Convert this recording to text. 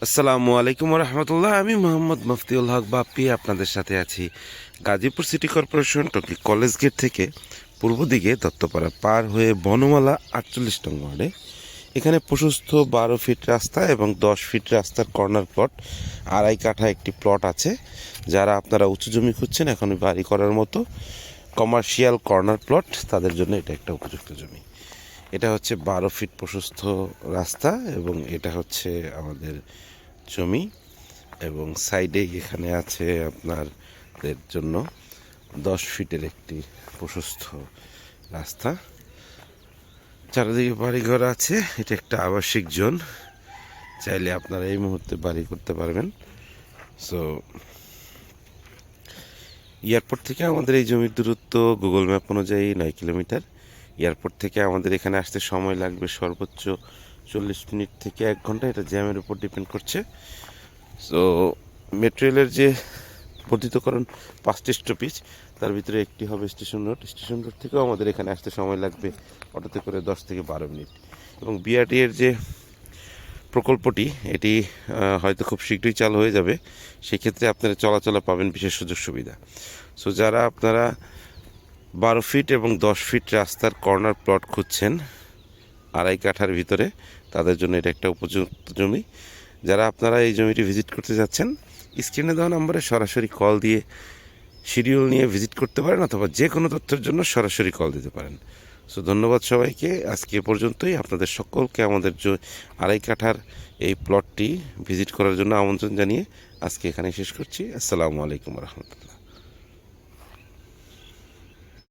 আসসালামু আলাইকুম রহমতুল্লাহ। আমি মোহাম্মদ মফতিউল হক বাপ্পি আপনাদের সাথে আছি গাজীপুর সিটি কর্পোরেশন টকি কলেজ গেট থেকে পূর্ব দিকে দত্তপাড়া পার হয়ে বনমালা 48 নং ওয়ার্ডে। এখানে প্রশস্ত 12 ফিট রাস্তা এবং 10 ফিট রাস্তার কর্নার প্লট, আড়াই কাঠা একটি প্লট আছে। যারা আপনারা উঁচু জমি খুঁজছেন এখন বাড়ি করার মতো কমার্শিয়াল কর্নার প্লট, তাদের জন্য এটা একটা উপযুক্ত জমি। এটা হচ্ছে 12 ফিট প্রশস্ত রাস্তা এবং এটা হচ্ছে আমাদের জমি। এবং সাইডে এখানে আছে আপনাদের জন্য 10 ফিটের একটি প্রশস্ত রাস্তা। চারিদিকে বাড়িঘর আছে। এটা একটা আবাসিক জোন, চাইলে আপনারা এই মুহূর্তে বাড়ি করতে পারবেন। সো এয়ারপোর্ট থেকে আমাদের এই জমির দূরত্ব গুগল ম্যাপ অনুযায়ী 9 কিলোমিটার। এয়ারপোর্ট থেকে আমাদের এখানে আসতে সময় লাগবে সর্বোচ্চ 40 মিনিট থেকে 1 ঘন্টা, এটা জ্যামের উপর ডিপেন্ড করছে। সো মেট্রো রেলের যে বর্ধিতকরণ 5টি স্টপেজ, তার ভিতরে একটি হবে স্টেশন রোড। স্টেশন রোড থেকেও আমাদের এখানে আসতে সময় লাগবে অটোতে করে 10 থেকে 12 মিনিট। এবং বিআরটি এর যে প্রকল্পটি, এটি হয়তো খুব শীঘ্রই চালু হয়ে যাবে। সেক্ষেত্রে আপনারা চলাচলে পাবেন বিশেষ সুযোগ সুবিধা। সো যারা আপনারা 12 ফিট এবং 10 ফিট রাস্তার কর্নার প্লট খুঁজছেন আড়াই কাঠার ভিতরে, তাদের জন্য এটা একটা উপযুক্ত জমি। যারা আপনারা এই জমিটি ভিজিট করতে যাচ্ছেন, স্ক্রিনে দেওয়া নম্বরে সরাসরি কল দিয়ে শিডিউল নিয়ে ভিজিট করতে পারেন, অথবা যে কোনো তথ্যের জন্য সরাসরি কল দিতে পারেন। সো ধন্যবাদ সবাইকে। আজকে এ পর্যন্তই। আপনাদের সকলকে আমাদের আড়াই কাঠার এই প্লটটি ভিজিট করার জন্য আমন্ত্রণ জানিয়ে আজকে এখানে শেষ করছি। আসসালামু আলাইকুম রহমতুল্লাহ।